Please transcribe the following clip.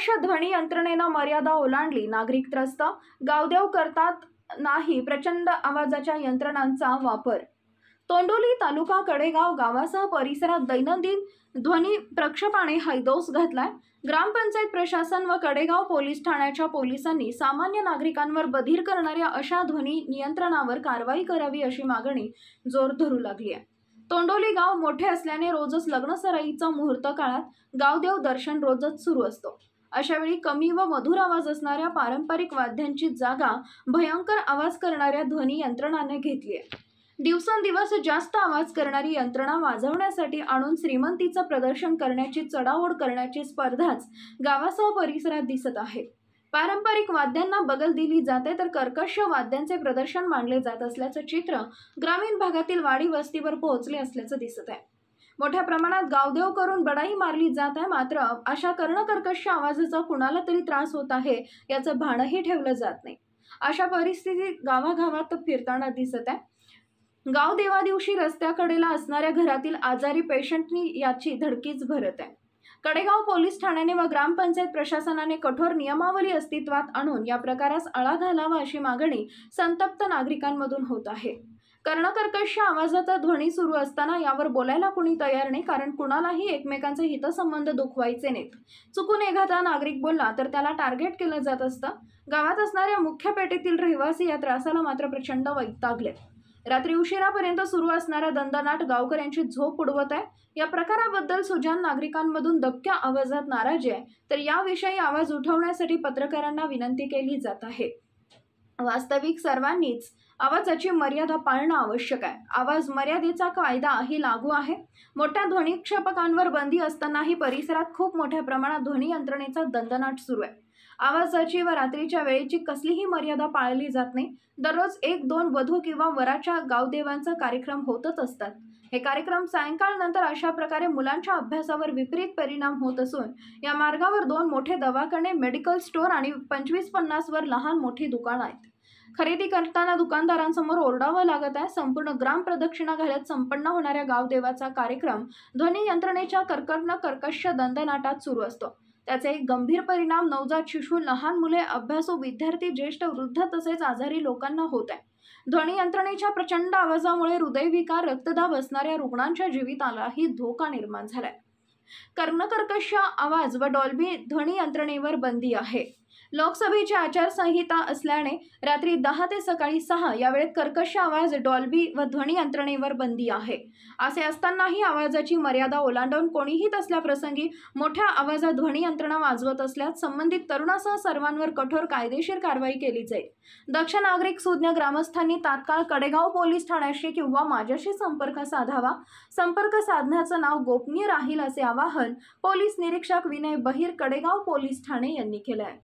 कर्कश ध्वनी यंत्रणेनं मर्यादा ओलांडली, नागरिक त्रस्त, गावदेव करतात नाही प्रचंड आवाजाच्या यंत्रणांचा वापर। तोंडोली तालुका कडेगाव गावासह परिसरात दैनंदिन ध्वनी प्रक्षेपाने हैदोस घातलाय। ग्रामपंचायत प्रशासन व कडेगाव पोलीस ठाण्याच्या पोलिसांनी सामान्य नागरिकांवर बधीर करणाऱ्या अशा ध्वनी नियंत्रणावर कारवाई करावी अशी मागणी जोर धरू लागली आहे। तोंडोली गाव मोठे असल्याने रोजच लग्न सराईचा मुहूर्त काळात गावदेव दर्शन रोजच सुरू असतो। अशावेळी कमी व मधुर आवाज असणाऱ्या पारंपरिक वाद्यांची जागा भयंकर आवाज करणाऱ्या ध्वनी यंत्रणाने घेतली आहे। दिवसेंदिवस जास्त आवाज करणारी यंत्रणा वाजवण्यासाठी आणून श्रीमंतीचं प्रदर्शन करण्याची चढाओढ करण्याची स्पर्धाच गावासह परिसरात दिसत आहे। पारंपरिक वाद्यांना बगल दिली जाते तर कर्कश वाद्यांचे प्रदर्शन मांडले जात असल्याचं चित्र ग्रामीण भागातील वाडी वस्तीवर पोहोचले असल्याचं दिसत आहे। मोठ्या प्रमाणात गावदेव करून बडाई मारली जात आहे, मात्र अशा कर्णकर्कश आवाजाचा कुणाला तरी त्रास होत आहे याचं भानही ठेवलं जात नाही। अशा परिस्थितीत गावागावात फिरताना दिसत आहे। गाव देवा दिवशी रस्त्याकडेला असणाऱ्या घरातील आजारी पेशंटनी याची धडकीच भरत आहे। कडेगाव पोलीस ठाण्याने व ग्रामपंचायत प्रशासनाने कठोर नियमावली अस्तित्वात आणून या प्रकारास आळा घालावा अशी मागणी संतप्त नागरिकांमधून होत आहे। कर्णकर्कश आवाजाचा ध्वनी सुरू असताना यावर बोलायला कुणी तयार नाही, कारण कुणालाही एकमेकांचे हितसंबंध दुखवायचे नाहीत। चुकून एखादा नागरिक बोलला तर त्याला टार्गेट केलं जात असतं। गावात असणाऱ्या मुख्य पेठेतील रहिवासी या त्रासाला मात्र प्रचंड वैतागले। रात्री उशिरापर्यंत सुरू असणारा दंदनाट गावकऱ्यांची झोप उडवत आहे। या प्रकाराबद्दल सुजाण नागरिकांमधून दबक्या आवाजात नाराजी आहे, तर याविषयी आवाज उठवण्यासाठी पत्रकारांना विनंती केली जात आहे। वास्तविक सर्वांनीच आवाजाची मर्यादा पाळणं आवश्यक आहे। आवाज मर्यादेचा कायदा ही लागू आहे। मोठ्या ध्वनिक्षेपकांवर बंदी असतानाही परिसरात खूप मोठ्या प्रमाणात ध्वनी यंत्रणेचा दंदनाट सुरू आहे। आवाजाची व रात्रीच्या वेळेची कसलीही मर्यादा पाळली जात नाही। दररोज 1-2 वधू किंवा वराच्या गावदेवांचा कार्यक्रम होतच असतात। हे कार्यक्रम सायंकाळनंतर अशा प्रकारे मुलांच्या अभ्यासावर विपरीत परिणाम होत असून या मार्गावर 2 मोठे दवाखाने, मेडिकल स्टोअर आणि 25-50 वर लहान मोठी दुकानं आहेत। खरेदी करताना दुकानदारांसमोर ओरडावं लागत आहे। संपूर्ण ग्राम प्रदक्षिणा घालत संपन्न होणाऱ्या गावदेवाचा कार्यक्रम ध्वनी यंत्रणेच्या कर्कश दंदनाटात सुरू असतो। त्याचे एक गंभीर परिणाम नवजात शिशु, लहान मुले, अभ्यासू विद्यार्थी, ज्येष्ठ, वृद्ध तसेच आजारी लोकांना होत आहे। ध्वनी यंत्रणेच्या प्रचंड आवाजामुळे हृदयविकार, रक्तदाब असणाऱ्या रुग्णांच्या जीवितालाही धोका निर्माण झालाय। कर्णकर्कश आवाज व डॉल्बी ध्वनी यंत्रणेवर बंदी आहे। लोकसभेची आचारसंहिता असल्याने रात्री 10 ते सकाळी 6 या वेळेत कर्कश आवाज, डॉल्बी व ध्वनी यंत्रणेवर बंदी आहे। असे असतानाही आवाजाची मर्यादा ओलांडून कोणीही तसल्या प्रसंगी मोठ्या आवाजात ध्वनी यंत्रणा वाजवत असल्यास संबंधित तरुणासह सर्वांवर कठोर कायदेशीर कारवाई केली जाईल। दक्ष नागरिक सुज्ञ ग्रामस्थांनी तात्काळ कडेगाव पोलीस ठाण्याशी किंवा माझ्याशी संपर्क साधावा। संपर्क साधण्याचं नाव गोपनीय राहील असे आवाहन पोलीस निरीक्षक विनय बहिर, कडेगाव पोलीस ठाणे यांनी केले आहे।